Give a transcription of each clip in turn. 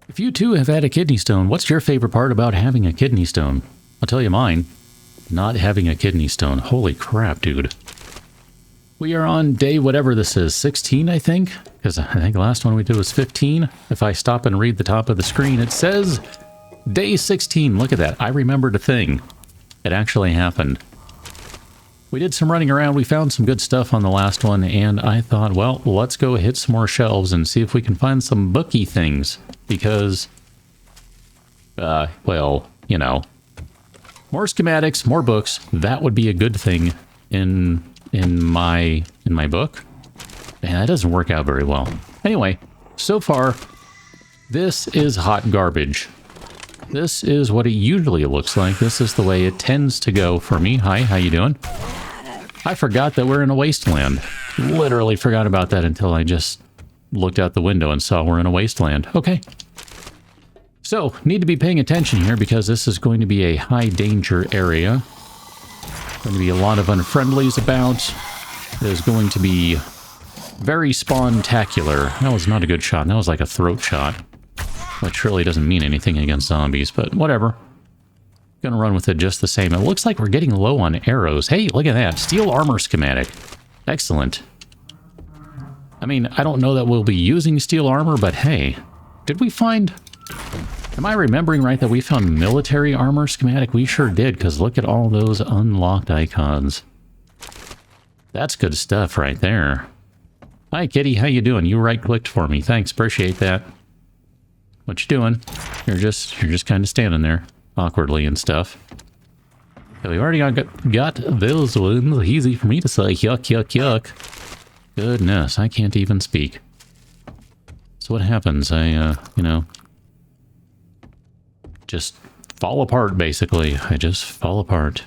If you too have had a kidney stone, what's your favorite part about having a kidney stone? I'll tell you mine. Not having a kidney stone. Holy crap, dude. We are on day whatever this is, 16, I think? Because I think the last one we did was 15. If I stop and read the top of the screen, it says day 16. Look at that. I remembered a thing. It actually happened. We did some running around. We found some good stuff on the last one, and I thought, well, let's go hit some more shelves and see if we can find some booky things. Because, well, you know, more schematics, more books. That would be a good thing in my book. Man, that doesn't work out very well. Anyway, so far, this is hot garbage. This is what it usually looks like. This is the way it tends to go for me. Hi, how you doing? I forgot that we're in a wasteland. Literally forgot about that until I just looked out the window and saw we're in a wasteland. Okay. So, need to be paying attention here because this is going to be a high danger area. Going to be a lot of unfriendlies about. There's going to be very spawn-tacular. That was not a good shot. That was like a throat shot. Which really doesn't mean anything against zombies, but whatever. Gonna run with it just the same. It looks like we're getting low on arrows. Hey, look at that. Steel armor schematic. Excellent. I mean, I don't know that we'll be using steel armor, but hey. Did we find... Am I remembering right that we found military armor schematic? We sure did, because look at all those unlocked icons. That's good stuff right there. Hi, kitty. How you doing? You right-clicked for me. Thanks. Appreciate that. What you doing? You're just kind of standing there awkwardly and stuff. Okay, we already got those ones. Easy for me to say. Yuck, yuck, yuck. Goodness, I can't even speak. So what happens? I, you know, just fall apart, basically. I just fall apart.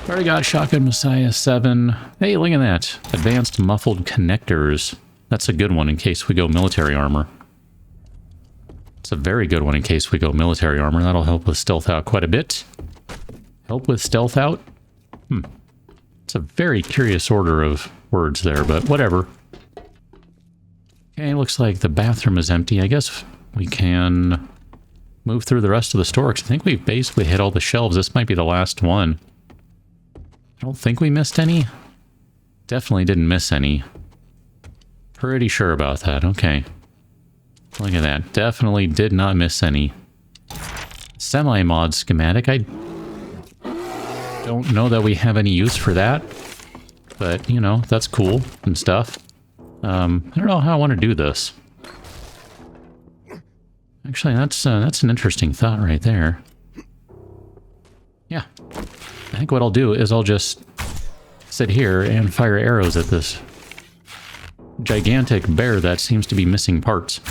Already got Shotgun Messiah 7. Hey, look at that. Advanced muffled connectors. That's a good one in case we go military armor. It's a very good one in case we go military armor. That'll help with stealth out quite a bit. Help with stealth out? It's a very curious order of words there, but whatever. Okay, looks like the bathroom is empty. I guess we can move through the rest of the store, because I think we've basically hit all the shelves. This might be the last one. I don't think we missed any. Definitely didn't miss any. Pretty sure about that. Okay. Look at that. Definitely did not miss any. Semi-mod schematic. I don't know that we have any use for that. But, you know, that's cool and stuff. I don't know how I want to do this. Actually, that's an interesting thought right there. Yeah. I think what I'll do is I'll just sit here and fire arrows at this gigantic bear that seems to be missing parts.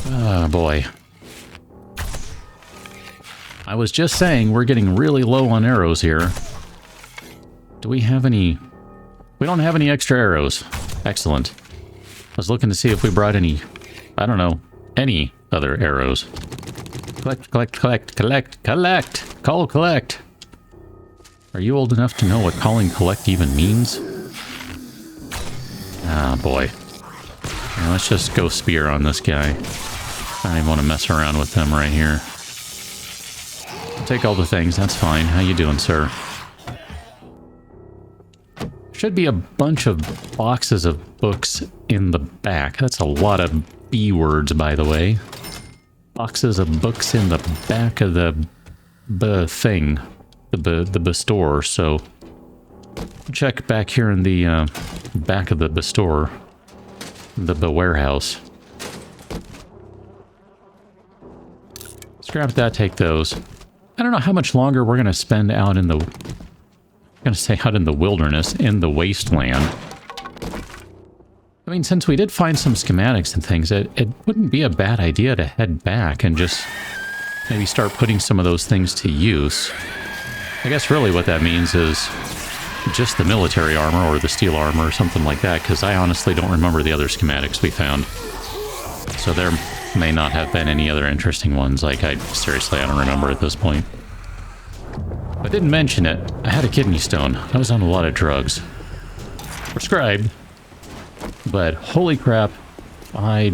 Oh, boy. I was just saying we're getting really low on arrows here. Do we have any... We don't have any extra arrows. Excellent. I was looking to see if we brought any... I don't know. Any other arrows. Collect, collect, collect, collect, collect! Call collect! Are you old enough to know what calling collect even means? Ah, boy. Now let's just go spear on this guy. I don't even want to mess around with them right here. I'll take all the things, that's fine. How you doing, sir? Should be a bunch of boxes of books in the back. That's a lot of B words, by the way. Boxes of books in the back of the thing. The store, so... Check back here in the back of the store. The warehouse. Scrap that, take those. I don't know how much longer we're going to spend out in the... I'm going to say out in the wilderness, in the wasteland. I mean, since we did find some schematics and things, it wouldn't be a bad idea to head back and just maybe start putting some of those things to use. I guess really what that means is just the military armor or the steel armor or something like that, because I honestly don't remember the other schematics we found. So there may not have been any other interesting ones. Like, seriously, I don't remember at this point. I didn't mention it. I had a kidney stone. I was on a lot of drugs. Prescribed. But holy crap, I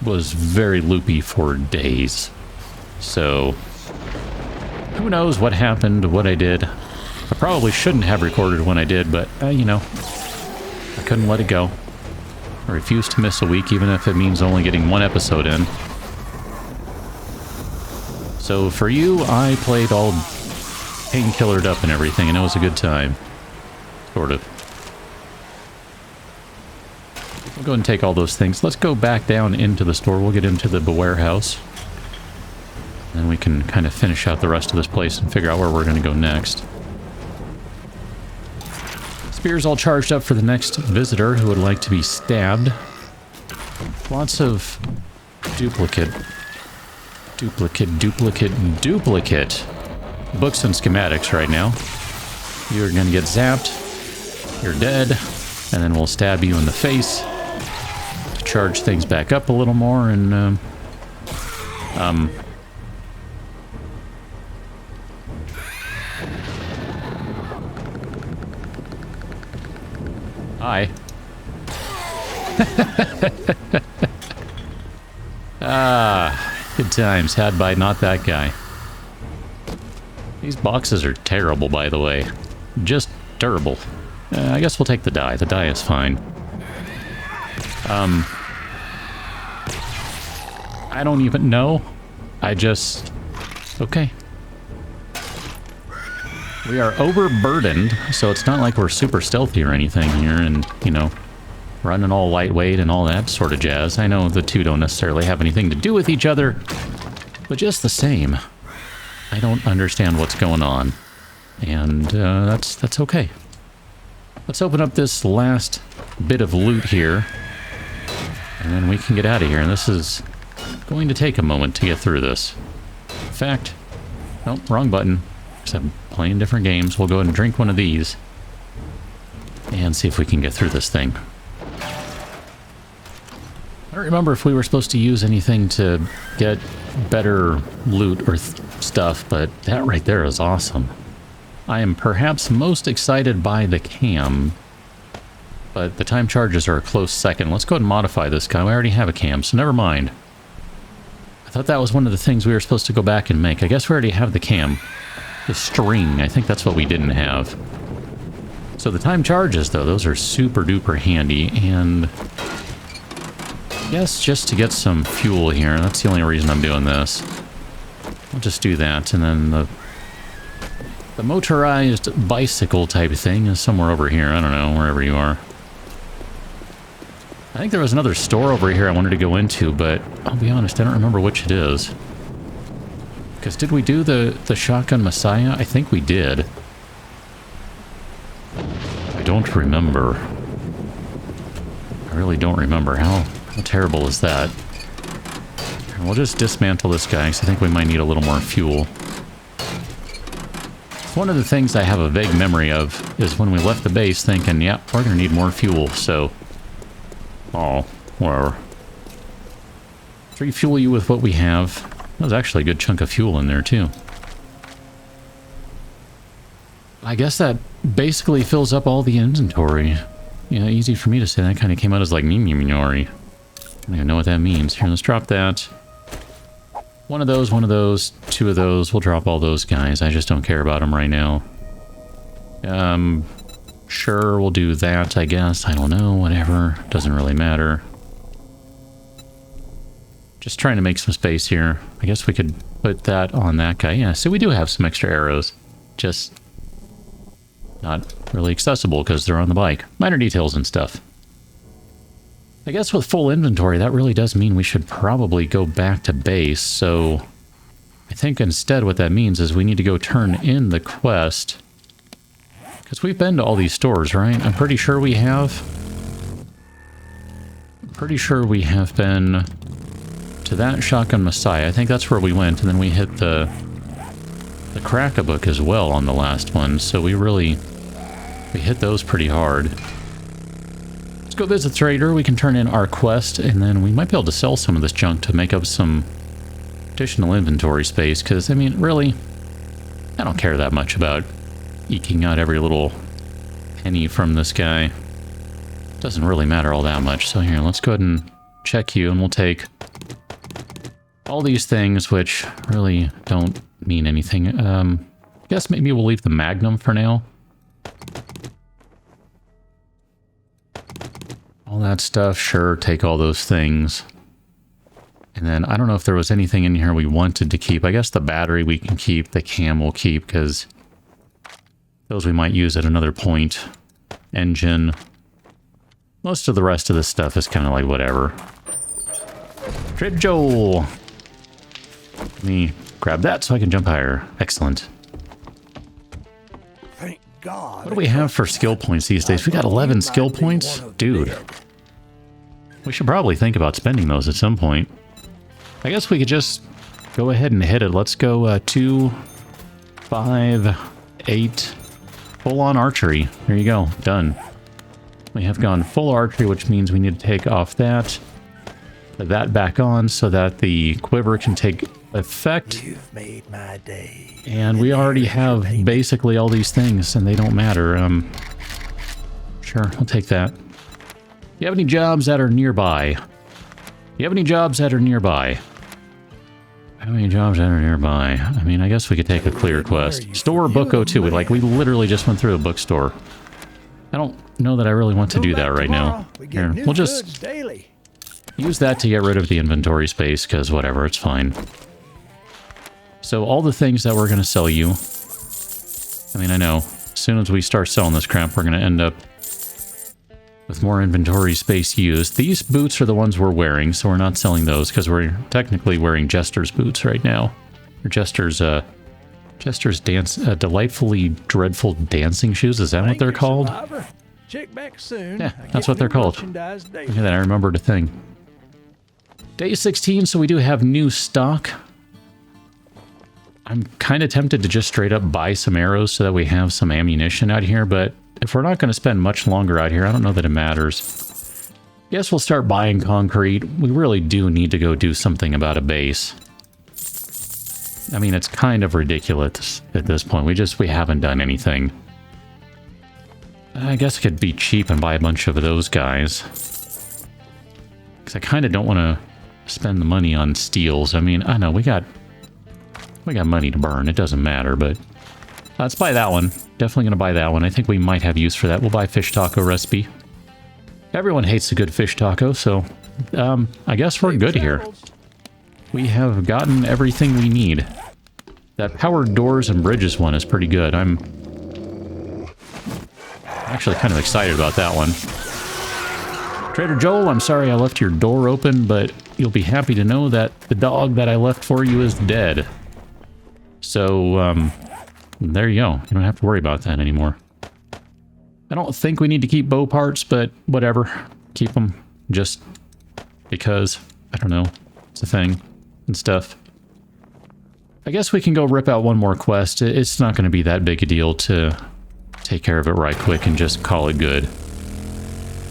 was very loopy for days. So, who knows what happened, what I did. I probably shouldn't have recorded when I did, but, you know, I couldn't let it go. I refuse to miss a week, even if it means only getting one episode in. So for you, I played all painkillered up and everything, and it was a good time. Sort of. We'll go ahead and take all those things. Let's go back down into the store. We'll get into the warehouse. Then we can kind of finish out the rest of this place and figure out where we're going to go next. Spear's all charged up for the next visitor who would like to be stabbed. Lots of duplicate books and schematics right now. You're going to get zapped. You're dead. And then we'll stab you in the face to charge things back up a little more and, Hi. Good times had by not that guy. These boxes are terrible, by the way. Just terrible. I guess we'll take the die. The die is fine. I don't even know. I just... Okay. We are overburdened, so it's not like we're super stealthy or anything here and, you know, running all lightweight and all that sort of jazz. I know the two don't necessarily have anything to do with each other, but just the same, I don't understand what's going on. And that's okay. Let's open up this last bit of loot here, and then we can get out of here. And this is going to take a moment to get through this. In fact, nope, wrong button. Because I'm playing different games. We'll go ahead and drink one of these and see if we can get through this thing. I don't remember if we were supposed to use anything to get better loot or stuff, but that right there is awesome. I am perhaps most excited by the cam, but the time charges are a close second. Let's go ahead and modify this guy. We already have a cam, so never mind. I thought that was one of the things we were supposed to go back and make. I guess we already have the cam. The string, I think that's what we didn't have. So the time charges, though, those are super duper handy, and yes, just to get some fuel here. That's the only reason I'm doing this. I'll just do that, and then the motorized bicycle type of thing is somewhere over here. I don't know, wherever you are. I think there was another store over here I wanted to go into, but I'll be honest, I don't remember which it is. Because did we do the Shotgun Messiah? I think we did. I don't remember. I really don't remember. How terrible is that? And we'll just dismantle this guy, because I think we might need a little more fuel. One of the things I have a vague memory of is when we left the base thinking, yeah, we're going to need more fuel, so... Oh, whatever. Let's refuel you with what we have. There's actually a good chunk of fuel in there, too. I guess that basically fills up all the inventory. Yeah, easy for me to say. That kind of came out as like minori. I don't even know what that means. Here, let's drop that. One of those, two of those. We'll drop all those guys. I just don't care about them right now. Sure, we'll do that, I guess. I don't know, whatever. Doesn't really matter. Just trying to make some space here. I guess we could put that on that guy. Yeah, so we do have some extra arrows. Just not really accessible because they're on the bike. Minor details and stuff. I guess with full inventory, that really does mean we should probably go back to base. So I think instead what that means is we need to go turn in the quest. Because we've been to all these stores, right? I'm pretty sure we have. Pretty sure we have been... to that Shotgun Messiah. I think that's where we went, and then we hit the Crack-a-Book as well on the last one, so we hit those pretty hard. Let's go visit the trader. We can turn in our quest, and then we might be able to sell some of this junk to make up some additional inventory space, because, I mean, really, I don't care that much about eking out every little penny from this guy. Doesn't really matter all that much, so here, let's go ahead and check you, and we'll take all these things, which really don't mean anything. I guess maybe we'll leave the Magnum for now. All that stuff, sure, take all those things. And then I don't know if there was anything in here we wanted to keep. I guess the battery we can keep, the cam we'll keep, because those we might use at another point. Engine. Most of the rest of this stuff is kind of like whatever. Trader Joel! Let me grab that so I can jump higher. Excellent. Thank God. What do we have for skill points these days? We got 11 skill points? Dude. We should probably think about spending those at some point. I guess we could just go ahead and hit it. Let's go 2, 5, 8. Full-on archery. There you go. Done. We have gone full archery, which means we need to take off that. Put that back on so that the quiver can take effect. You've made my day. And we already have basically all these things, and they don't matter. Sure, I'll take that. You have any jobs that are nearby? You have any jobs that are nearby? How many jobs that are nearby? I mean, I guess we could take a clear quest. Store book 02. We literally just went through a bookstore. I don't know that I really want to do that right now. Here, we'll just use that to get rid of the inventory space, because whatever, it's fine. So all the things that we're going to sell you, I mean, I know, as soon as we start selling this crap, we're going to end up with more inventory space used. These boots are the ones we're wearing, so we're not selling those, because we're technically wearing Jester's boots right now. Or Jester's delightfully dreadful dancing shoes, is that what they're called? Check back soon. Yeah, that's what they're called. Look at that, I remembered a thing. Day 16, so we do have new stock. I'm kind of tempted to just straight up buy some arrows so that we have some ammunition out here, but if we're not going to spend much longer out here, I don't know that it matters. Guess we'll start buying concrete. We really do need to go do something about a base. I mean, it's kind of ridiculous at this point. We haven't done anything. I guess I could be cheap and buy a bunch of those guys. Because I kind of don't want to spend the money on steels. I mean, I know, we got money to burn. It doesn't matter, but let's buy that one. Definitely going to buy that one. I think we might have use for that. We'll buy fish taco recipe. Everyone hates a good fish taco, so I guess we're good here. We have gotten everything we need. That powered doors and bridges one is pretty good. I'm actually kind of excited about that one. Trader Joel, I'm sorry I left your door open, but you'll be happy to know that the dog that I left for you is dead. So, there you go. You don't have to worry about that anymore. I don't think we need to keep bow parts, but whatever. Keep them just because, I don't know, it's a thing and stuff. I guess we can go rip out one more quest. It's not going to be that big a deal to take care of it right quick and just call it good.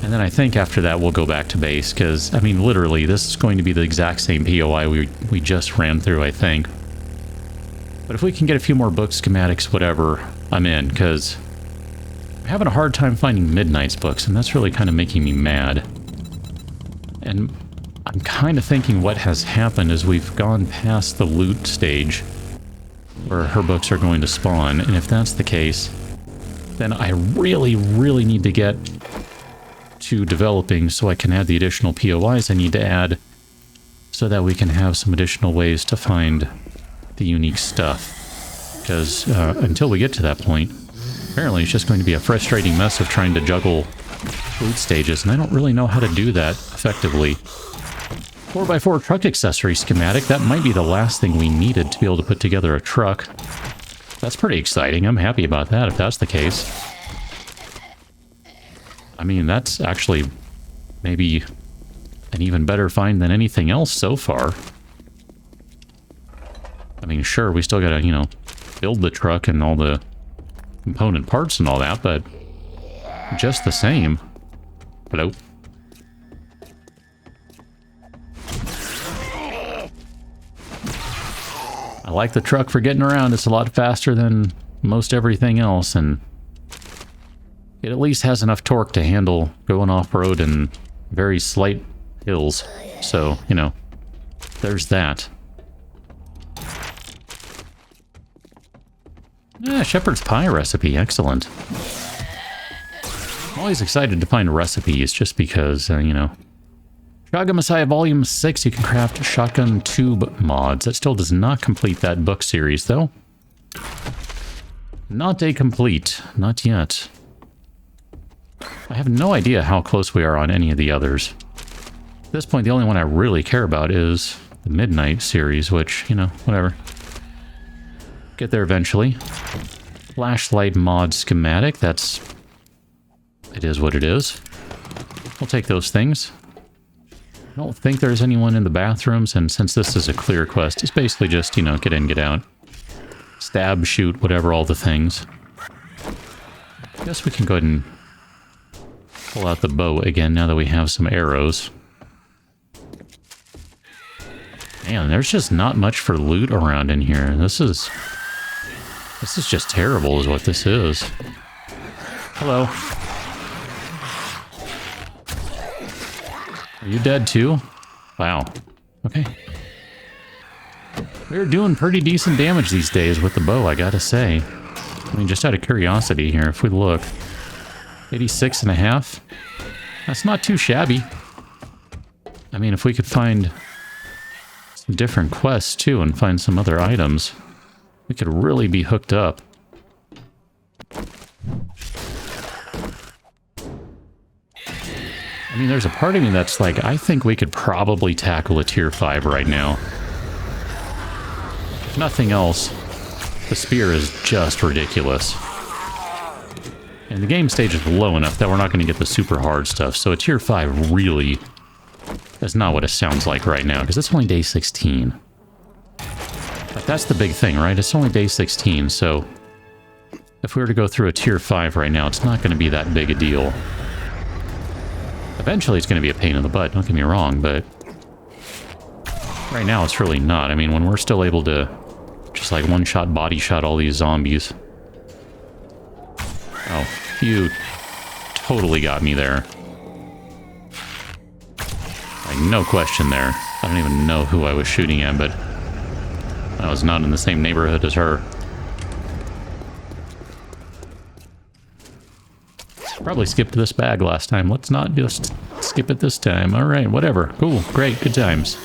And then I think after that we'll go back to base, because, I mean, literally, this is going to be the exact same POI we just ran through, I think. But if we can get a few more books, schematics, whatever, I'm in, because I'm having a hard time finding Midnight's books, and that's really kind of making me mad. And I'm kind of thinking what has happened is we've gone past the loot stage where her books are going to spawn, and if that's the case, then I really, really need to get to developing so I can add the additional POIs I need to add so that we can have some additional ways to find the unique stuff. Because until we get to that point, apparently it's just going to be a frustrating mess of trying to juggle loot stages, and I don't really know how to do that effectively. 4x4 truck accessory schematic, that might be the last thing we needed to be able to put together a truck. That's pretty exciting. I'm happy about that if that's the case. I mean, that's actually maybe an even better find than anything else so far. I mean, sure, we still gotta, you know, build the truck and all the component parts and all that, but just the same. Hello? I like the truck for getting around. It's a lot faster than most everything else, and it at least has enough torque to handle going off-road and very slight hills. So, you know, there's that. Yeah, shepherd's pie recipe. Excellent. I'm always excited to find recipes just because, you know. Shotgun Messiah Volume 6, you can craft shotgun tube mods. That still does not complete that book series, though. Not a complete. Not yet. I have no idea how close we are on any of the others. At this point, the only one I really care about is the Midnight series, which, you know, whatever. Get there eventually. Flashlight mod schematic, that's... It is what it is. We'll take those things. I don't think there's anyone in the bathrooms, and since this is a clear quest, it's basically just, you know, get in, get out. Stab, shoot, whatever, all the things. I guess we can go ahead and pull out the bow again now that we have some arrows. Man, there's just not much for loot around in here. This is just terrible is what this is. Hello. Are you dead too? Wow. Okay. We're doing pretty decent damage these days with the bow, I gotta say. I mean, just out of curiosity here, if we look. 86.5. That's not too shabby. I mean, if we could find some different quests too and find some other items, we could really be hooked up. I mean, there's a part of me that's like, I think we could probably tackle a tier 5 right now. If nothing else, the spear is just ridiculous. And the game stage is low enough that we're not going to get the super hard stuff, so a tier 5 really is not what it sounds like right now, because it's only day 16. But that's the big thing, right? It's only day 16, so if we were to go through a tier 5 right now, it's not going to be that big a deal. Eventually it's going to be a pain in the butt, don't get me wrong, but right now it's really not. I mean, when we're still able to just like one-shot body shot all these zombies. Oh, you totally got me there. Like, no question there. I don't even know who I was shooting at, but I was not in the same neighborhood as her. Probably skipped this bag last time. Let's not just skip it this time. Alright, whatever. Cool, great, good times.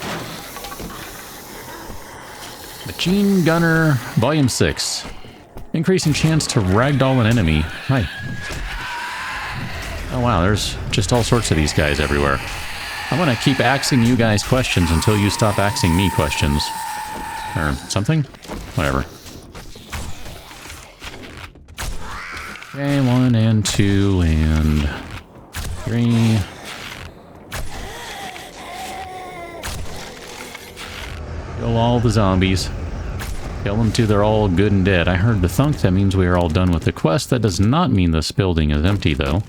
Machine Gunner, Volume 6. Increasing chance to ragdoll an enemy. Hi. Oh wow, there's just all sorts of these guys everywhere. I'm gonna keep axing you guys questions until you stop axing me questions. Or something? Whatever. Okay, 1 and 2 and 3. Kill all the zombies. Kill them till they're all good and dead. I heard the thunk, that means we are all done with the quest. That does not mean this building is empty, though.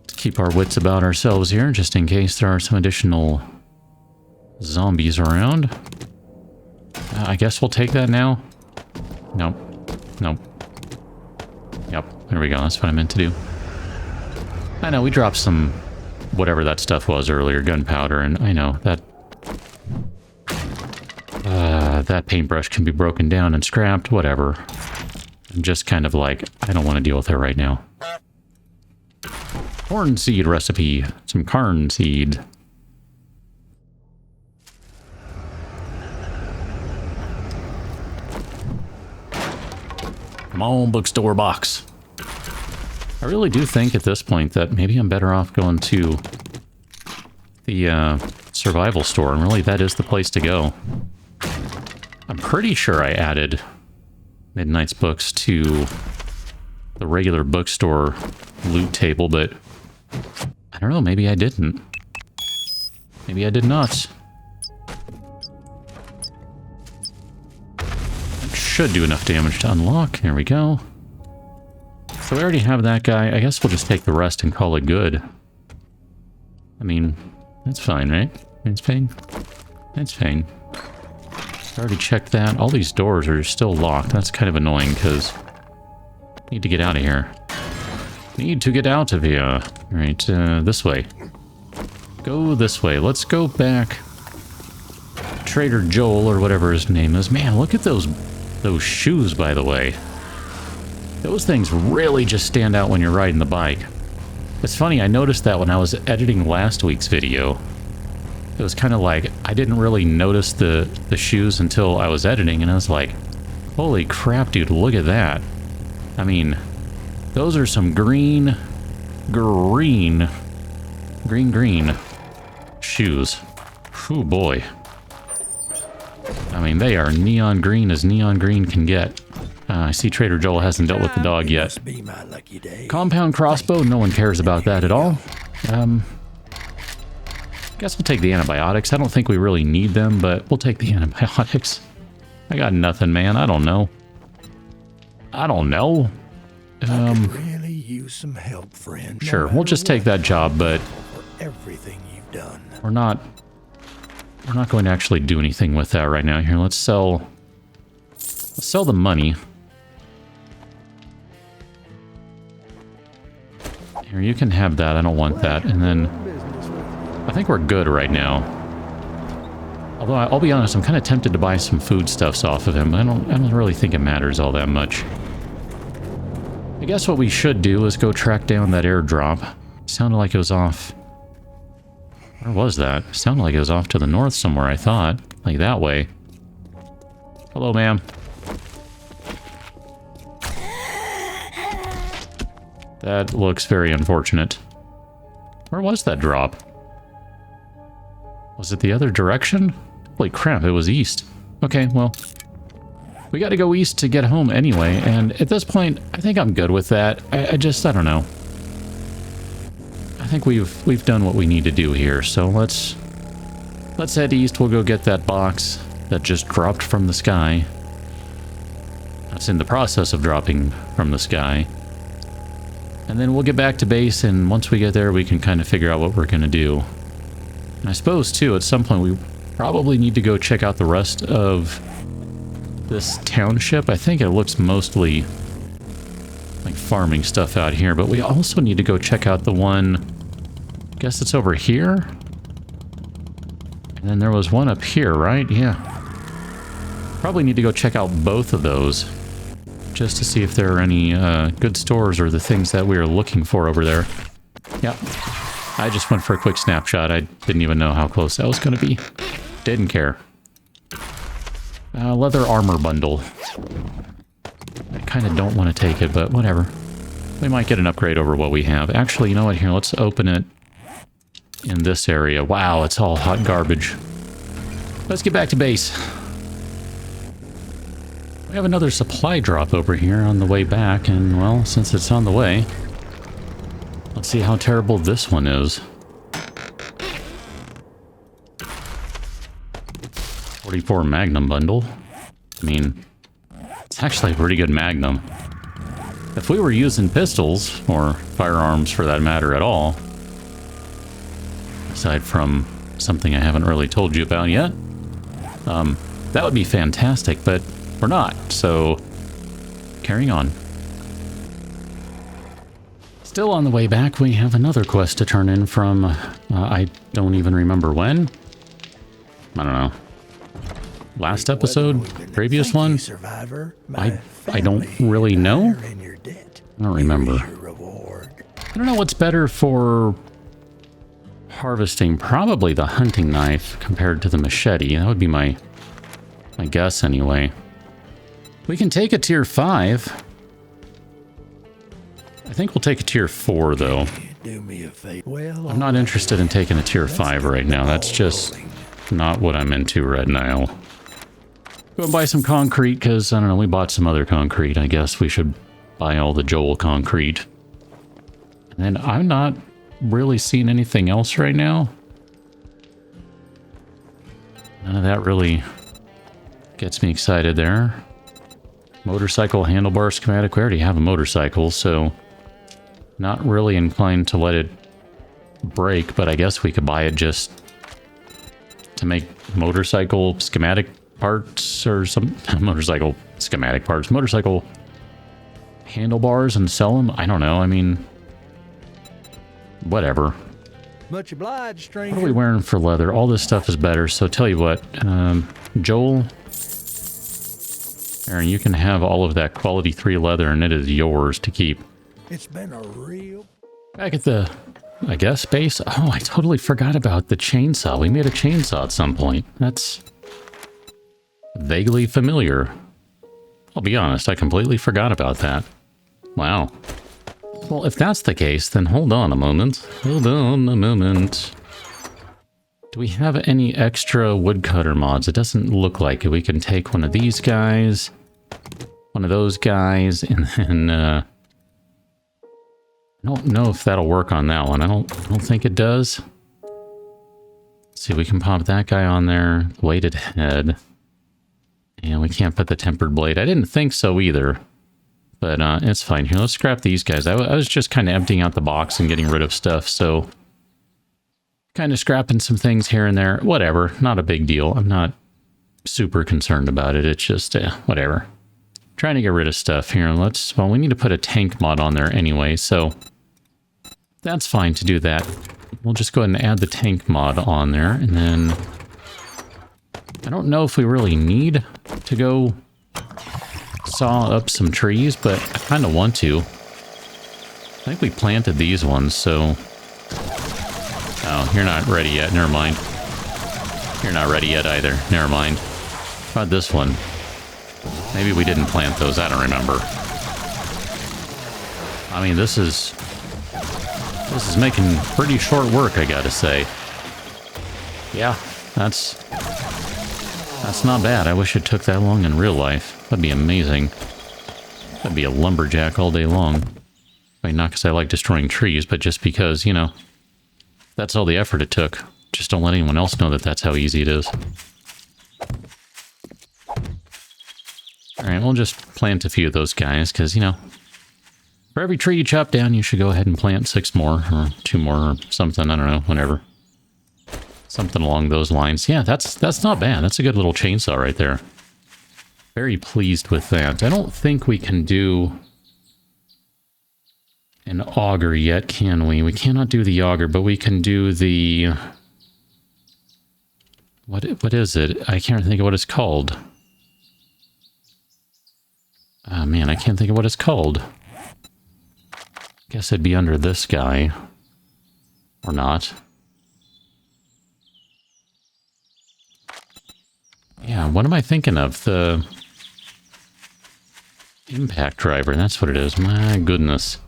Let's keep our wits about ourselves here, just in case there are some additional zombies around. I guess we'll take that now. Nope. Nope. Yep, there we go. That's what I meant to do. I know, we dropped some whatever that stuff was earlier, gunpowder, and I know that that paintbrush can be broken down and scrapped, whatever. I'm just kind of like, I don't want to deal with it right now. Corn seed recipe. Some corn seed. Come on, bookstore box. I really do think at this point that maybe I'm better off going to the survival store, and really that is the place to go. I'm pretty sure I added Midnight's books to the regular bookstore loot table, but I don't know, maybe I didn't. Maybe I did not. That should do enough damage to unlock. There we go. So we already have that guy. I guess we'll just take the rest and call it good. I mean, that's fine, right? It's fine. That's fine. I already checked that. All these doors are still locked. That's kind of annoying because I need to get out of here. Need to get out of here. Alright, this way. go this way. Let's go back to Trader Joel or whatever his name is. Man, look at those shoes, by the way. Those things really just stand out when you're riding the bike. It's funny, I noticed that when I was editing last week's video. It was kind of like, I didn't really notice the shoes until I was editing, and I was like, holy crap, dude, look at that. I mean, those are some green shoes. Oh boy. I mean, they are neon green as neon green can get. I see Trader Joel hasn't dealt with the dog yet. Compound crossbow, no one cares about that at all. Guess we'll take the antibiotics. I don't think we really need them, but we'll take the antibiotics. I got nothing, man. I don't know. I could really use some help, friend. Sure, we'll just take that job, but for everything you've done. We're not going to actually do anything with that right now. Here, let's sell the money. Here, you can have that. I don't want that. And then I think we're good right now. Although I'll be honest, I'm kind of tempted to buy some foodstuffs off of him, but I don't really think it matters all that much. I guess what we should do is go track down that airdrop. Sounded like it was off. Where was that? Sounded like it was off to the north somewhere, I thought. Like that way. Hello, ma'am. That looks very unfortunate. Where was that drop? Was it the other direction? Holy crap, it was east. Okay, well, we got to go east to get home anyway, and at this point, I think I'm good with that. I don't know. I think we've done what we need to do here, so let's head east. We'll go get that box that just dropped from the sky. It's in the process of dropping from the sky. And then we'll get back to base, and once we get there, we can kind of figure out what we're going to do. And I suppose, too, at some point, we probably need to go check out the rest of this township. I think it looks mostly like farming stuff out here, but we also need to go check out the one, I guess it's over here? And then there was one up here, right? Yeah. Probably need to go check out both of those, just to see if there are any good stores or the things that we are looking for over there. Yep. I just went for a quick snapshot. I didn't even know how close that was going to be. Didn't care. Leather armor bundle. I kind of don't want to take it, but whatever. We might get an upgrade over what we have. Actually, you know what? Here, let's open it in this area. Wow, it's all hot garbage. Let's get back to base. We have another supply drop over here on the way back, and, well, since it's on the way, let's see how terrible this one is. 44 Magnum bundle. I mean, it's actually a pretty good Magnum. If we were using pistols, or firearms for that matter at all, aside from something I haven't really told you about yet, that would be fantastic, but we're not, so carrying on. Still on the way back, we have another quest to turn in from, I don't even remember when. I don't know. Last episode? Previous one? I don't really know. I don't remember. I don't know what's better for harvesting. Probably the hunting knife compared to the machete. That would be my guess anyway. We can take a tier 5. I think we'll take a tier 4 though. I'm not interested in taking a tier 5 right now. That's just not what I'm into right now. Go and buy some concrete, because, I don't know, we bought some other concrete. I guess we should buy all the Joel concrete. And then I'm not really seeing anything else right now. None of that really gets me excited there. Motorcycle handlebar schematic. We already have a motorcycle, so not really inclined to let it break, but I guess we could buy it just to make motorcycle schematic parts or some motorcycle schematic parts, motorcycle handlebars and sell them. I don't know. I mean, whatever. Much obliged, stranger. What are we wearing for leather? All this stuff is better, so tell you what, Joel, Aaron, you can have all of that quality 3 leather, and it is yours to keep. It's been a real... Back at the, I guess, base. Oh, I totally forgot about the chainsaw. We made a chainsaw at some point. That's vaguely familiar. I'll be honest, I completely forgot about that. Wow. Well, if that's the case, then hold on a moment. Hold on a moment. Do we have any extra woodcutter mods? It doesn't look like it. We can take one of these guys, one of those guys, and then, I don't know if that'll work on that one. I don't think it does. Let's see, we can pop that guy on there. Weighted head. And we can't put the tempered blade. I didn't think so either. But it's fine. Here, let's scrap these guys. I was just kind of emptying out the box and getting rid of stuff, so... kind of scrapping some things here and there. Whatever. Not a big deal. I'm not super concerned about it. It's just, whatever. Trying to get rid of stuff here. Well, we need to put a tank mod on there anyway, so... that's fine to do that. We'll just go ahead and add the tank mod on there, and then... I don't know if we really need to go saw up some trees, but I kind of want to. I think we planted these ones, so... oh, you're not ready yet. Never mind. You're not ready yet either. Never mind. How about this one? Maybe we didn't plant those. I don't remember. I mean, this is making pretty short work, I gotta say. Yeah, that's not bad. I wish it took that long in real life. That'd be amazing. That'd be a lumberjack all day long. I mean, not because I like destroying trees, but just because, you know, that's all the effort it took. Just don't let anyone else know that that's how easy it is. Alright, we'll just plant a few of those guys, because, you know, for every tree you chop down, you should go ahead and plant 6 more, or 2 more, or something, I don't know, whatever. Something along those lines. Yeah, that's not bad. That's a good little chainsaw right there. Very pleased with that. I don't think we can do an auger yet, can we? We cannot do the auger, but we can do the... What is it? I can't think of what it's called. Oh man, I can't think of what it's called. Guess it'd be under this guy. Or not. Yeah, what am I thinking of? The impact driver, that's what it is. My goodness.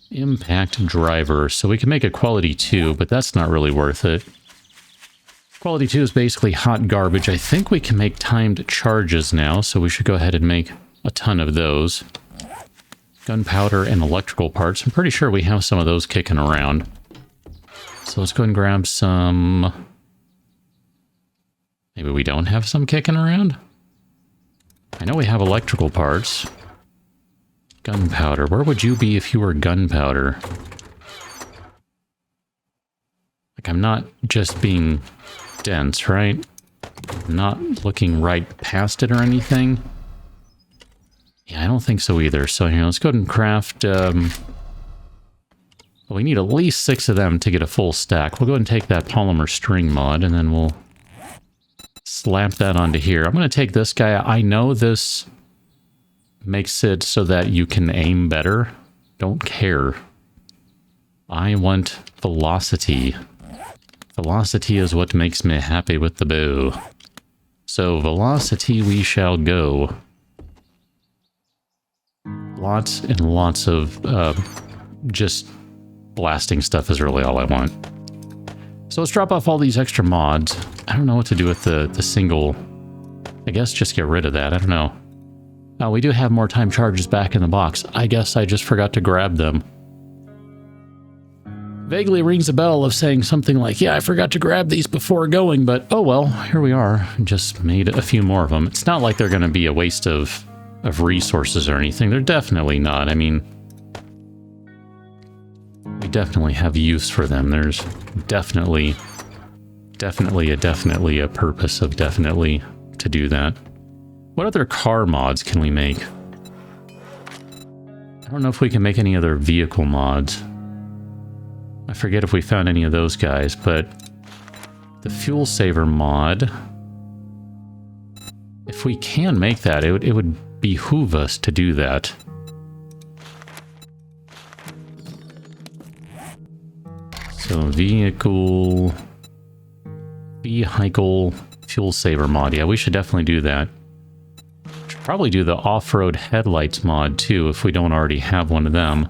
Impact driver. So we can make a quality 2, but that's not really worth it. Quality 2 is basically hot garbage. I think we can make timed charges now, so we should go ahead and make a ton of those. Gunpowder and electrical parts. I'm pretty sure we have some of those kicking around. So let's go and grab some... Maybe we don't have some kicking around? I know we have electrical parts. Gunpowder. Where would you be if you were gunpowder? Like, I'm not just being dense, right? I'm not looking right past it or anything. Yeah, I don't think so either. So here, let's go ahead and craft... well, we need at least 6 of them to get a full stack. We'll go ahead and take that polymer string mod, and then we'll slap that onto here. I'm going to take this guy. I know this makes it so that you can aim better. Don't care. I want velocity. Velocity is what makes me happy with the bow. So velocity we shall go. Lots and lots of just blasting stuff is really all I want. So let's drop off all these extra mods. I don't know what to do with the single... I guess just get rid of that. I don't know. Oh, we do have more time charges back in the box. I guess I just forgot to grab them. Vaguely rings a bell of saying something like, yeah, I forgot to grab these before going, but oh well, here we are. Just made a few more of them. It's not like they're going to be a waste of resources or anything. They're definitely not. I mean, we definitely have use for them. There's definitely a purpose of definitely to do that. What other car mods can we make? I don't know if we can make any other vehicle mods. I forget if we found any of those guys, but the fuel saver mod, if we can make that, it would behoove us to do that. So vehicle fuel saver mod. Yeah, we should definitely do that. Should probably do the off-road headlights mod too if we don't already have one of them.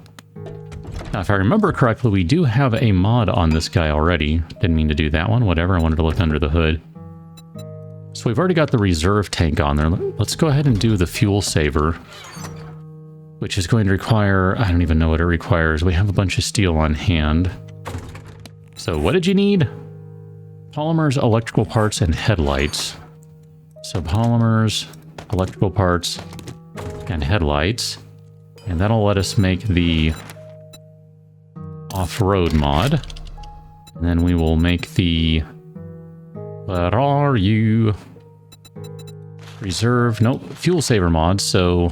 Now, if I remember correctly, we do have a mod on this guy already. Didn't mean to do that one. Whatever, I wanted to look under the hood. So we've already got the reserve tank on there. Let's go ahead and do the fuel saver, which is going to require... I don't even know what it requires. We have a bunch of steel on hand. So what did you need? Polymers, electrical parts, and headlights. So polymers, electrical parts, and headlights. And that'll let us make the off-road mod. And then we will make the... What are you? Reserve... Nope, fuel saver mod, so...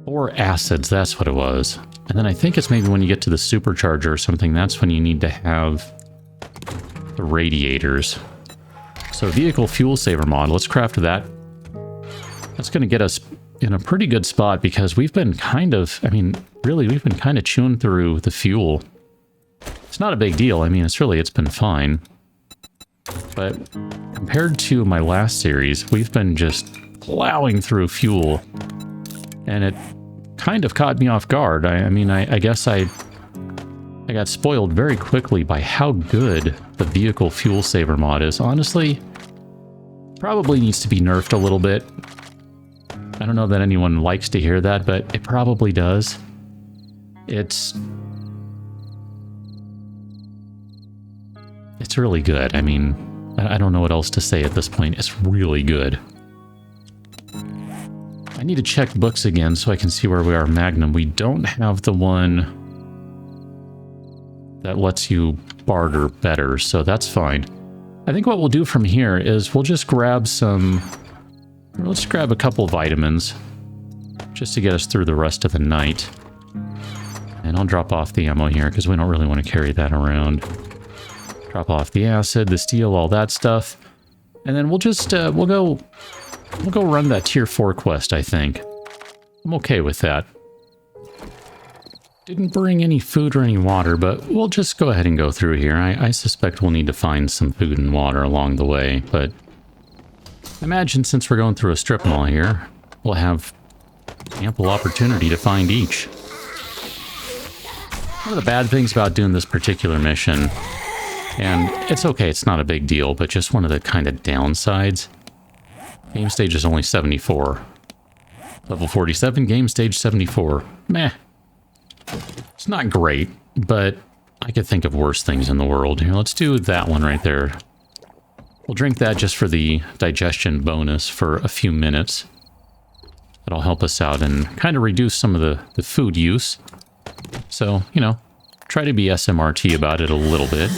4 acids, that's what it was. And then I think it's maybe when you get to the supercharger or something, that's when you need to have the radiators. So vehicle fuel saver mod, let's craft that. That's going to get us in a pretty good spot because we've been kind of, I mean, really, we've been kind of chewing through the fuel. It's not a big deal. I mean, it's been fine. But compared to my last series, we've been just plowing through fuel. And it kind of caught me off guard. I guess I got spoiled very quickly by how good the vehicle fuel saver mod is. Honestly, probably needs to be nerfed a little bit. I don't know that anyone likes to hear that, but it probably does. It's really good. I mean, I don't know what else to say at this point. It's really good. I need to check books again so I can see where we are Magnum. We don't have the one that lets you barter better, so that's fine. I think what we'll do from here is we'll just grab some... Let's grab a couple vitamins just to get us through the rest of the night. And I'll drop off the ammo here because we don't really want to carry that around. Drop off the acid, the steel, all that stuff. And then we'll just, we'll go run that tier 4 quest, I think. I'm okay with that. Didn't bring any food or any water, but we'll just go ahead and go through here. I suspect we'll need to find some food and water along the way, but I imagine since we're going through a strip mall here, we'll have ample opportunity to find each. One of the bad things about doing this particular mission, and it's okay, it's not a big deal, but just one of the kind of downsides. Game stage is only 74. Level 47, game stage 74. Meh. It's not great, but I could think of worse things in the world. Here, let's do that one right there. We'll drink that just for the digestion bonus for a few minutes. That'll help us out and kind of reduce some of the food use. So, you know, try to be SMRT about it a little bit.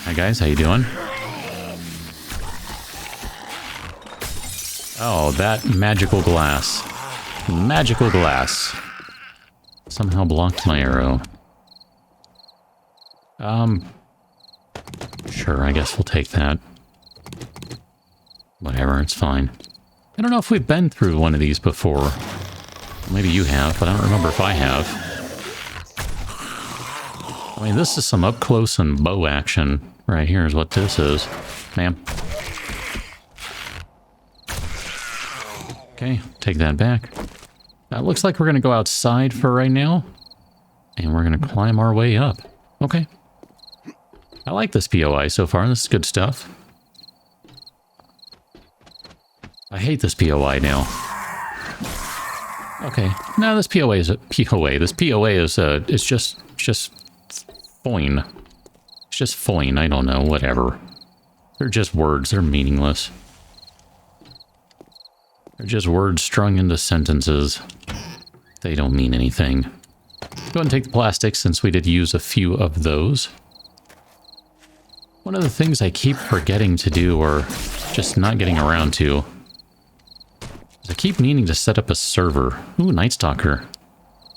Hi guys, how you doing? Oh, that magical glass. Magical glass. Somehow blocked my arrow. Sure, I guess we'll take that. Whatever, it's fine. I don't know if we've been through one of these before. Maybe you have, but I don't remember if I have. I mean, this is some up close and bow action. Right here is what this is. Ma'am. Okay, take that back. Looks like we're going to go outside for right now. And we're going to climb our way up. Okay. I like this POI so far. This is good stuff. I hate this POI now. Okay. No, this POA is a POA. This POA is it's just fine. It's just fine. I don't know. Whatever. They're just words. They're meaningless. They're just words strung into sentences. They don't mean anything. Go ahead and take the plastic since we did use a few of those. One of the things I keep forgetting to do, or just not getting around to, is I keep meaning to set up a server. Ooh, Night Stalker.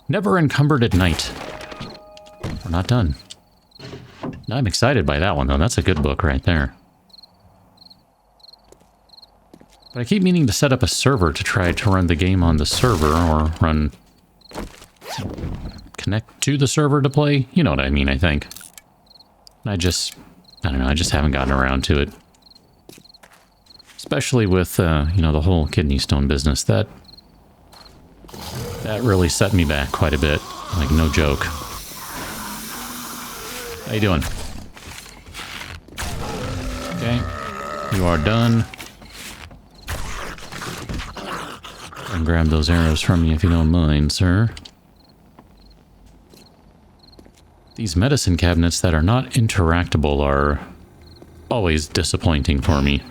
Never encumbered at night. we're not done. I'm excited by that one, though. That's a good book right there. But I keep meaning to set up a server to try to run the game on the server, or connect to the server to play. You know what I mean, I think. I don't know, I just haven't gotten around to it. Especially with, you know, the whole kidney stone business. That really set me back quite a bit. Like, no joke. How you doing? Okay. You are done. I'll grab those arrows from you if you don't mind, sir. These medicine cabinets that are not interactable are always disappointing for me.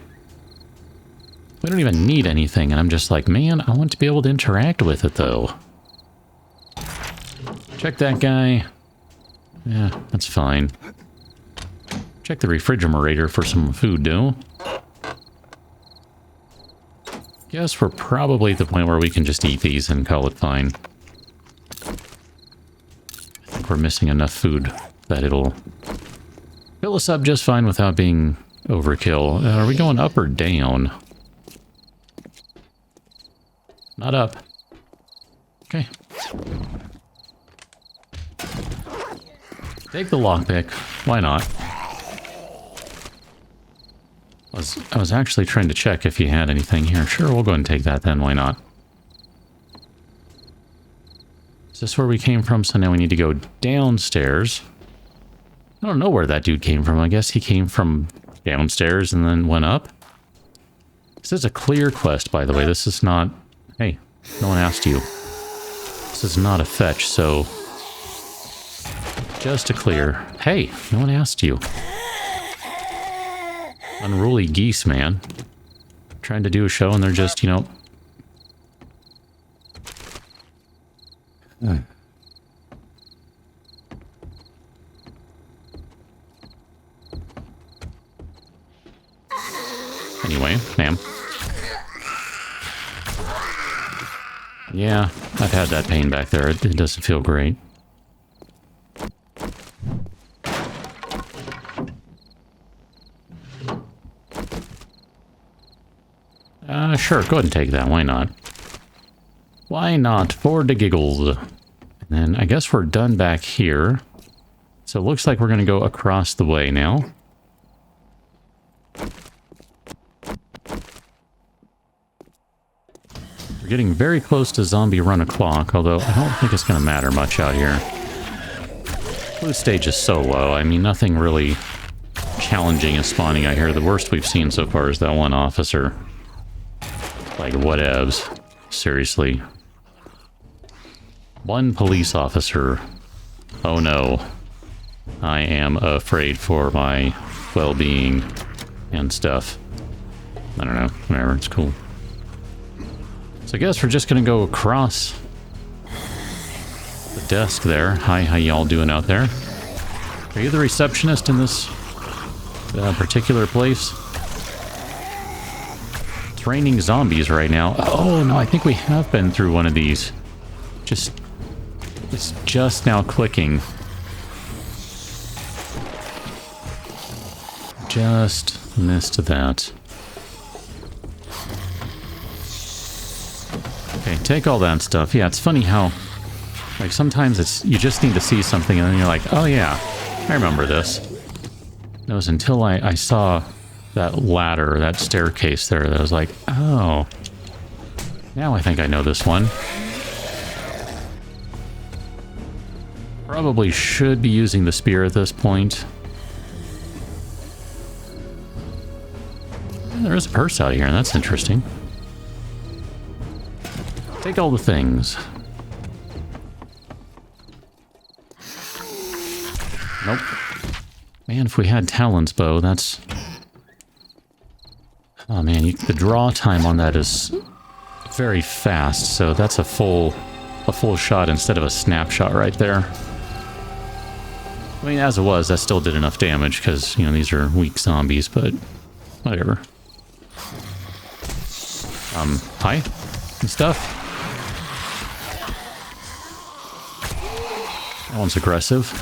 We don't even need anything, and I'm just like, man, I want to be able to interact with it, though. Check that guy. Yeah, that's fine. Check the refrigerator for some food, though. Guess we're probably at the point where we can just eat these and call it fine. I think we're missing enough food that it'll fill us up just fine without being overkill. Are we going up or down? Not up. Okay. Take the lockpick. Why not? I was actually trying to check if you had anything here. Sure, we'll go ahead and take that then. Why not? Is this where we came from? So now we need to go downstairs. I don't know where that dude came from. I guess he came from downstairs and then went up. This is a clear quest, by the way. This is not... Hey, no one asked you. This is not a fetch, so... Just to clear. Hey, no one asked you. Unruly geese, man. Trying to do a show and they're just, you know... Anyway, ma'am. Yeah, I've had that pain back there. It doesn't feel great. Sure, go ahead and take that. Why not? Why not? For the giggles. And then I guess we're done back here. So it looks like we're going to go across the way now. We're getting very close to zombie run o'clock, although I don't think it's going to matter much out here. Blue stage is so low. I mean, nothing really challenging is spawning out here. The worst we've seen so far is that one officer. Like, whatevs. Seriously. One police officer. Oh no. I am afraid for my well-being and stuff. I don't know. Whatever, it's cool. So I guess we're just gonna go across the desk there. Hi, how y'all doing out there? Are you the receptionist in this particular place? It's raining zombies right now. Oh no, I think we have been through one of these. It's just now clicking. Just missed that. Okay, take all that stuff. Yeah, it's funny how, like, sometimes it's, you just need to see something and then you're like, oh yeah, I remember this. It was until I saw that ladder, that staircase there, that I was like, oh, now I think I know this one. Probably should be using the spear at this point. And there is a purse out here, and that's interesting. Take all the things. Nope. Man, if we had Talon's bow, that's... Oh man, the draw time on that is very fast, so that's a full shot instead of a snapshot right there. I mean, as it was, that still did enough damage, because, you know, these are weak zombies, but whatever. Hi? And stuff? That one's aggressive.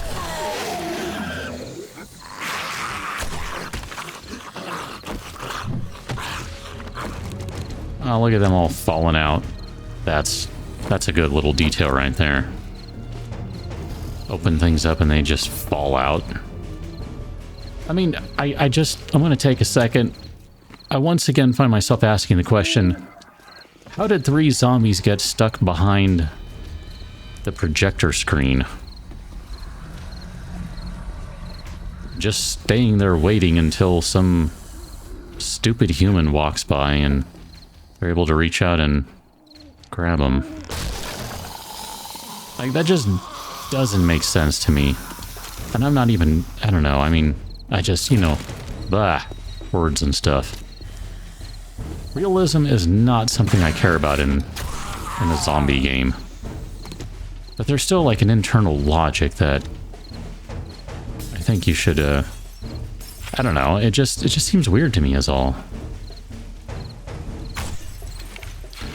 Oh, look at them all falling out. That's a good little detail right there. Open things up and they just fall out. I mean, I'm going to take a second. I once again find myself asking the question, how did 3 zombies get stuck behind the projector screen? Just staying there waiting until some stupid human walks by and they're able to reach out and grab them. Like, that just doesn't make sense to me. And I'm not even, I don't know, I mean, I just, you know, blah, words and stuff. Realism is not something I care about in a zombie game. But there's still like an internal logic that I think you should, I don't know, it just seems weird to me is all.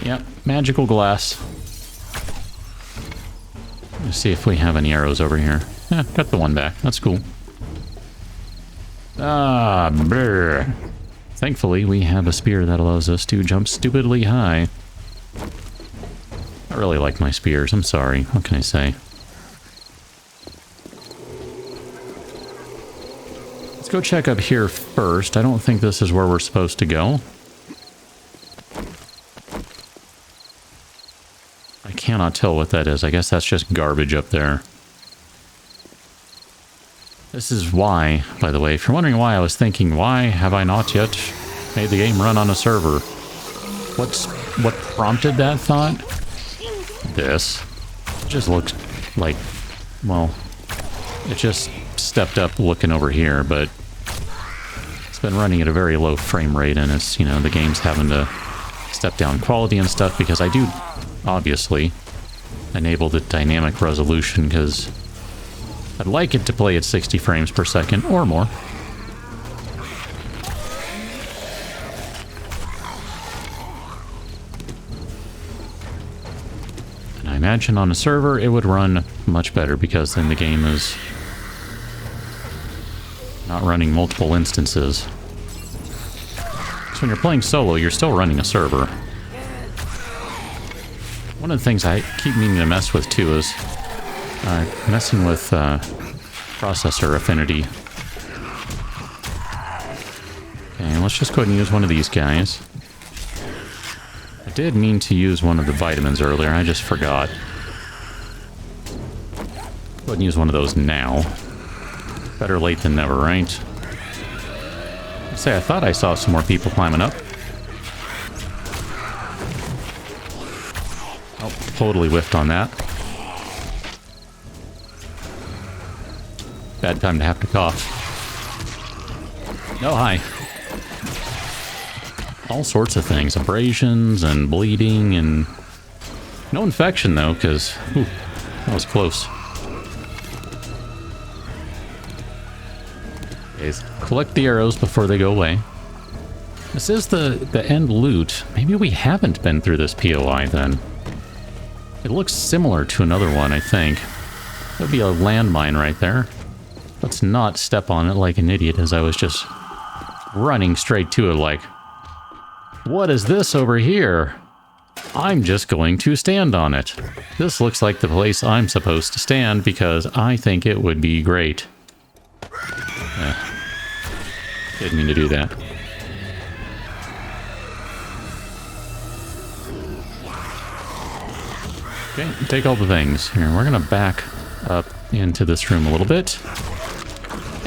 Yep, magical glass. Let's see if we have any arrows over here. Yeah, got the one back. That's cool. Ah, brr. Thankfully, we have a spear that allows us to jump stupidly high. I really like my spears. I'm sorry. What can I say? Let's go check up here first. I don't think this is where we're supposed to go. I cannot tell what that is. I guess that's just garbage up there. This is why, by the way, if you're wondering why I was thinking, why have I not yet made the game run on a server? What prompted that thought? This. It just looks like, well, it just stepped up looking over here, but it's been running at a very low frame rate, and it's, you know, the game's having to step down quality and stuff, because I do, obviously, enable the dynamic resolution, because I'd like it to play at 60 frames per second or more. And I imagine on a server it would run much better because then the game is not running multiple instances. So when you're playing solo, you're still running a server. One of the things I keep meaning to mess with too is messing with processor affinity. Okay, let's just go ahead and use one of these guys. I did mean to use one of the vitamins earlier, I just forgot. Go ahead and use one of those now. Better late than never, right? I thought I saw some more people climbing up. Oh, totally whiffed on that. Bad time to have to cough. Oh, hi. All sorts of things. Abrasions and bleeding and... no infection, though, because... that was close. Okay, collect the arrows before they go away. This is the end loot. Maybe we haven't been through this POI, then. It looks similar to another one, I think. There'd be a landmine right there. Let's not step on it like an idiot as I was just running straight to it like, what is this over here? I'm just going to stand on it. This looks like the place I'm supposed to stand because I think it would be great. Didn't mean to do that. Okay, take all the things. Here, we're gonna back up into this room a little bit.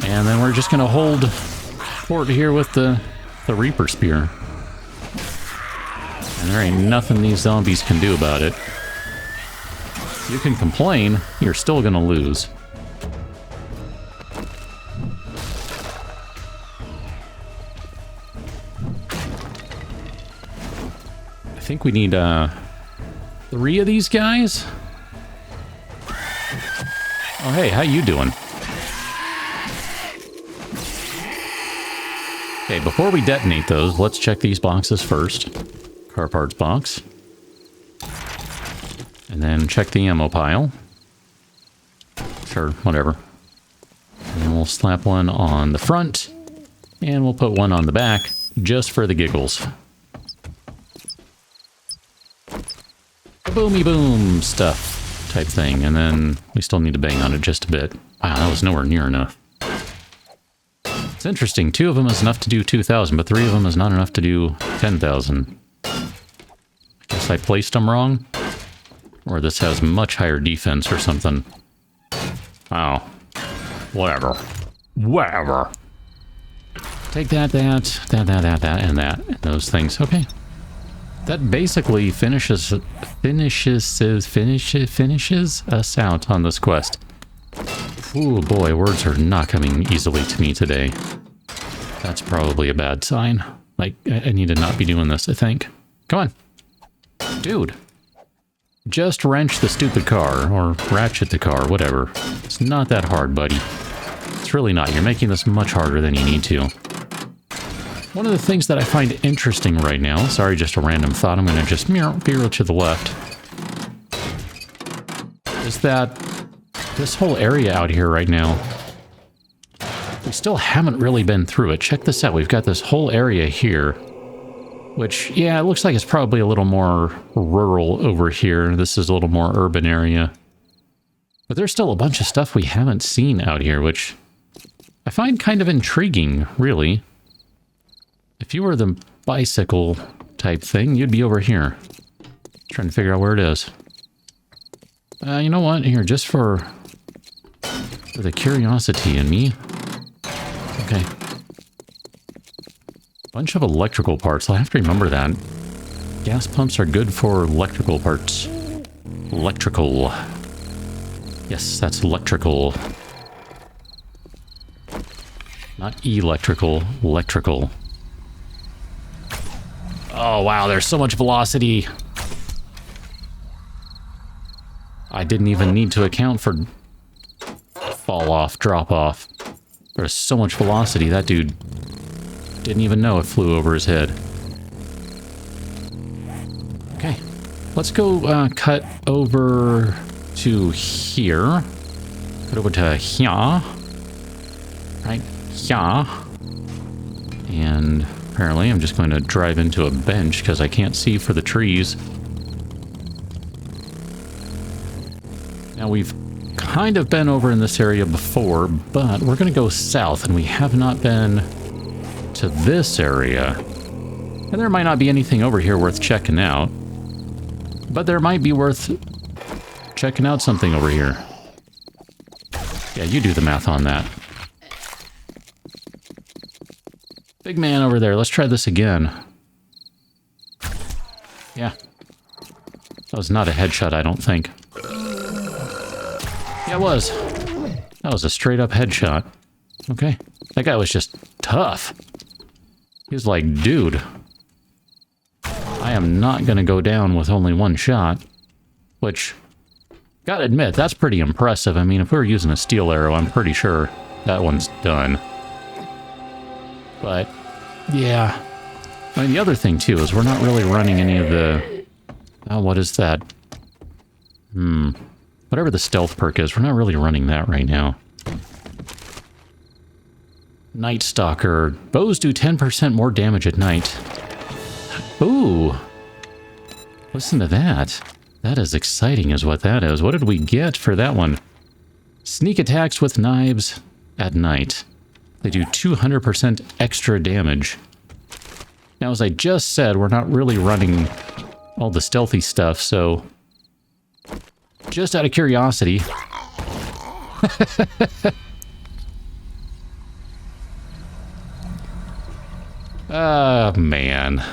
And then we're just gonna hold fort here with the Reaper Spear. And there ain't nothing these zombies can do about it. You can complain, you're still gonna lose. I think we need 3 of these guys. Oh hey, how you doing? Okay, before we detonate those, let's check these boxes first. Car parts box. And then check the ammo pile. Sure, whatever. And then we'll slap one on the front. And we'll put one on the back, just for the giggles. boomy boom stuff type thing. And then we still need to bang on it just a bit. Wow, that was nowhere near enough. It's interesting. 2 of them is enough to do 2,000, but 3 of them is not enough to do 10,000. I guess I placed them wrong. Or this has much higher defense or something. Oh. Whatever. Whatever. Take that, and that. And those things. Okay. That basically finishes us out on this quest. Ooh, boy, words are not coming easily to me today. That's probably a bad sign. Like, I need to not be doing this, I think. Come on. Dude. Just wrench the stupid car, or ratchet the car, whatever. It's not that hard, buddy. It's really not. You're making this much harder than you need to. One of the things that I find interesting right now, sorry, just a random thought, I'm going to just veer to the left, is that this whole area out here right now, we still haven't really been through it. Check this out. We've got this whole area here, which, yeah, it looks like it's probably a little more rural over here. This is a little more urban area. But there's still a bunch of stuff we haven't seen out here, which I find kind of intriguing, really. If you were the bicycle type thing, you'd be over here. Trying to figure out where it is. You know what? Here, just for the curiosity in me. Okay. Bunch of electrical parts. I'll have to remember that. Gas pumps are good for electrical parts. Electrical. Yes, that's electrical. Not electrical, electrical. Oh, wow, there's so much velocity. I didn't even need to account for fall off, drop off. There's so much velocity, that dude didn't even know it flew over his head. Okay, let's go cut over to here. Cut over to here. Right here. And apparently I'm just going to drive into a bench because I can't see for the trees. Now we've kind of been over in this area before, but we're going to go south, and we have not been to this area. And there might not be anything over here worth checking out, but there might be worth checking out something over here. Yeah, you do the math on that. Big man over there, let's try this again. Yeah. That was not a headshot, I don't think. Yeah, it was. That was a straight up headshot. Okay. That guy was just tough. He was like, dude, I am not going to go down with only one shot. Which, gotta admit, that's pretty impressive. I mean, if we were using a steel arrow, I'm pretty sure that one's done. But, yeah. I mean, the other thing, too, is we're not really running any of the... Oh, what is that? Whatever the stealth perk is, we're not really running that right now. Night Stalker. Bows do 10% more damage at night. Ooh. Listen to that. That is exciting is what that is. What did we get for that one? Sneak attacks with knives at night. They do 200% extra damage. Now, as I just said, we're not really running all the stealthy stuff, so... Just out of curiosity... Oh, man.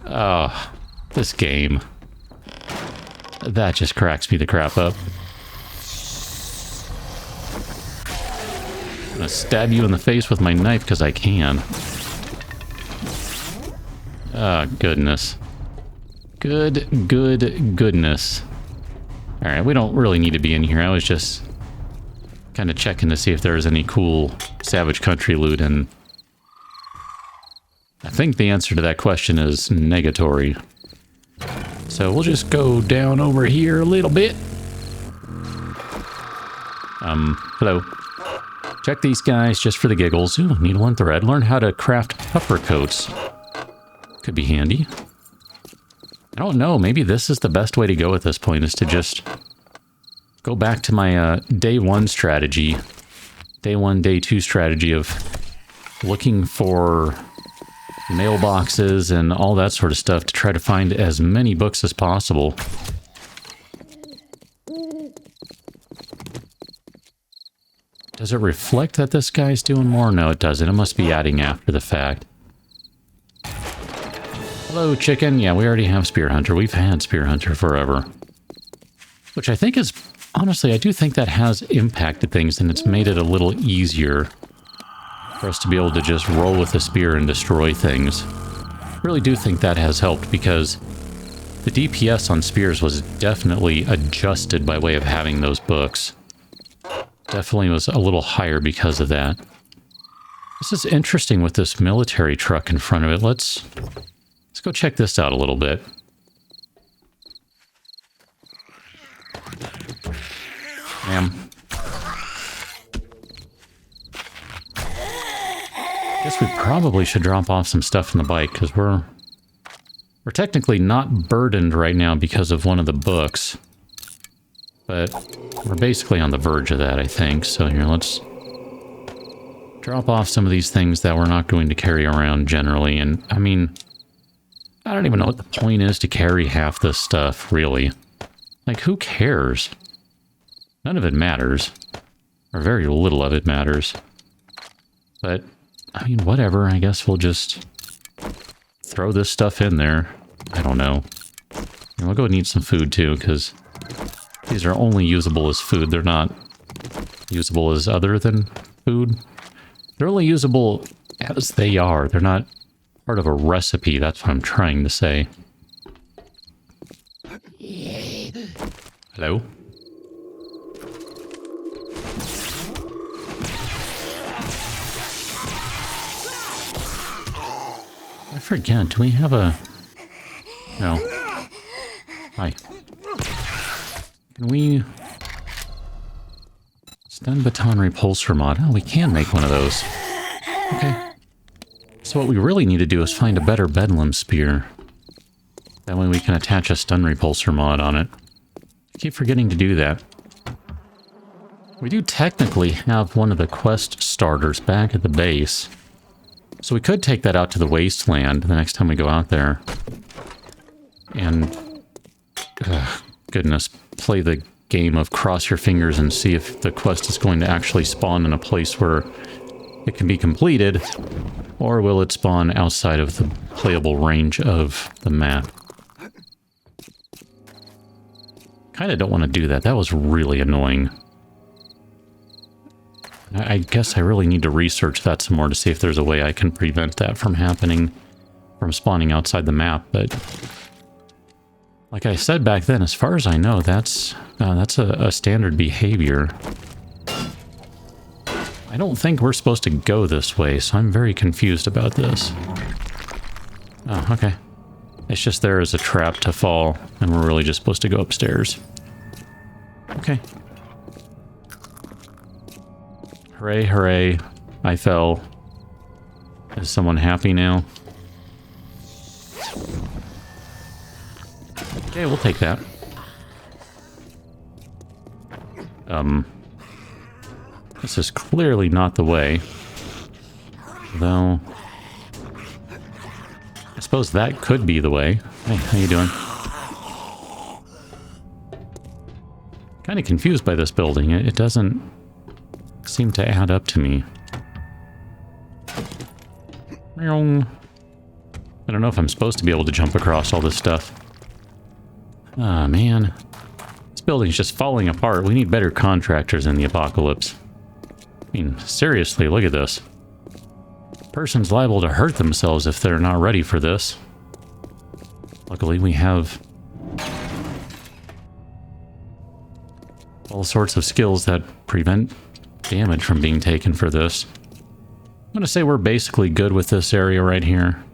Oh, this game. That just cracks me the crap up. I'm gonna stab you in the face with my knife because I can. Oh, goodness. Goodness. Alright, we don't really need to be in here. I was just kind of checking to see if there was any cool Savage Country loot, and I think the answer to that question is negatory. So we'll just go down over here a little bit. Hello. Check these guys just for the giggles. Ooh, needle and thread. Learn how to craft puffer coats. Could be handy. I don't know. Maybe this is the best way to go at this point, is to just go back to my day one strategy. Day one, day two strategy of looking for mailboxes and all that sort of stuff to try to find as many books as possible. Does it reflect that this guy's doing more? No, it doesn't. It must be adding after the fact. Hello, chicken. Yeah, we already have Spear Hunter. We've had Spear Hunter forever. Which I think is... Honestly, I do think that has impacted things, and it's made it a little easier for us to be able to just roll with the spear and destroy things. I really do think that has helped, because the DPS on spears was definitely adjusted by way of having those books. Definitely was a little higher because of that. This is interesting with this military truck in front of it. Let's go check this out a little bit. Guess we probably should drop off some stuff in the bike, because we're technically not burdened right now because of one of the books. But we're basically on the verge of that, I think. So here, let's drop off some of these things that we're not going to carry around generally. And, I mean, I don't even know what the point is to carry half this stuff, really. Like, who cares? None of it matters. Or very little of it matters. But, I mean, whatever. I guess we'll just throw this stuff in there. I don't know. And we'll go and eat some food, too, because these are only usable as food. They're not usable as other than food. They're only usable as they are. They're not part of a recipe. That's what I'm trying to say. Hello? I forget, do we have a... No. Hi. Can we... Stun baton repulsor mod. Oh, we can make one of those. Okay. So what we really need to do is find a better bedlam spear. That way we can attach a stun repulsor mod on it. I keep forgetting to do that. We do technically have one of the quest starters back at the base. So we could take that out to the wasteland the next time we go out there. And... goodness, play the game of cross your fingers and see if the quest is going to actually spawn in a place where it can be completed, or will it spawn outside of the playable range of the map. Kinda don't want to do that. That was really annoying. I guess I really need to research that some more to see if there's a way I can prevent that from happening, from spawning outside the map, but... like I said back then, as far as I know, that's a standard behavior. I don't think we're supposed to go this way, so I'm very confused about this. Oh, okay. It's just there as a trap to fall, and we're really just supposed to go upstairs. Okay. Hooray, hooray. I fell. Is someone happy now? Okay, we'll take that. This is clearly not the way. Though... I suppose that could be the way. Hey, how you doing? Kind of confused by this building. It doesn't seem to add up to me. I don't know if I'm supposed to be able to jump across all this stuff. Ah, man. This building's just falling apart. We need better contractors in the apocalypse. I mean, seriously, look at this. Person's liable to hurt themselves if they're not ready for this. Luckily, we have all sorts of skills that prevent damage from being taken for this. I'm going to say we're basically good with this area right here.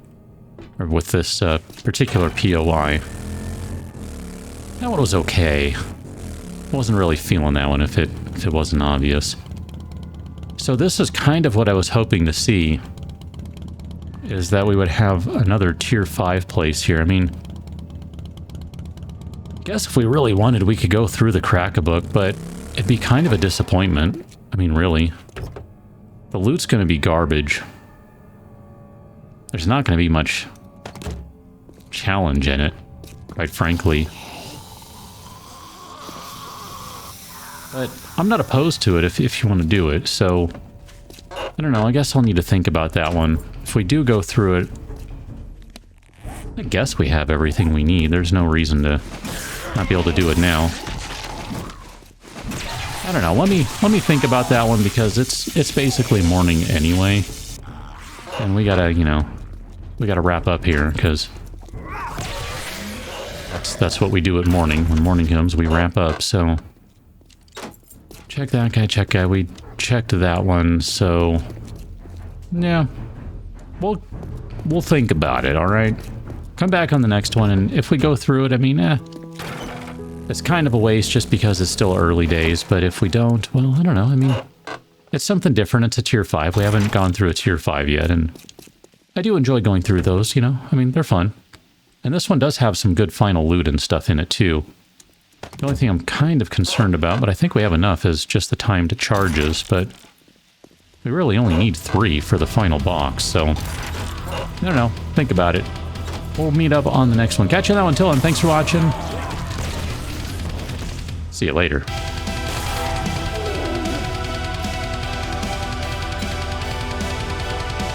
Or with this particular POI. That one was okay. Wasn't really feeling that one if it wasn't obvious. So this is kind of what I was hoping to see. Is that we would have another tier 5 place here. I mean, guess if we really wanted, we could go through the Crack-a-Book, but it'd be kind of a disappointment. I mean, really. The loot's going to be garbage. There's not going to be much challenge in it, quite frankly. But I'm not opposed to it if you want to do it, so... I don't know, I guess I'll need to think about that one. If we do go through it, I guess we have everything we need. There's no reason to not be able to do it now. I don't know, let me think about that one, because it's basically morning anyway. And we gotta, you know, we gotta wrap up here, because that's what we do at morning. When morning comes, we wrap up, so... Check that guy, check guy. We checked that one, so... Yeah. We'll think about it, alright? Come back on the next one, and if we go through it, I mean, it's kind of a waste just because it's still early days, but if we don't, well, I don't know, I mean... It's something different, it's a tier 5. We haven't gone through a tier 5 yet, and... I do enjoy going through those, you know? I mean, they're fun. And this one does have some good final loot and stuff in it, too. The only thing I'm kind of concerned about, but I think we have enough, is just the timed charges, but we really only need 3 for the final box, so I don't know. Think about it. We'll meet up on the next one. Catch you on that one, until then. Thanks for watching. See you later.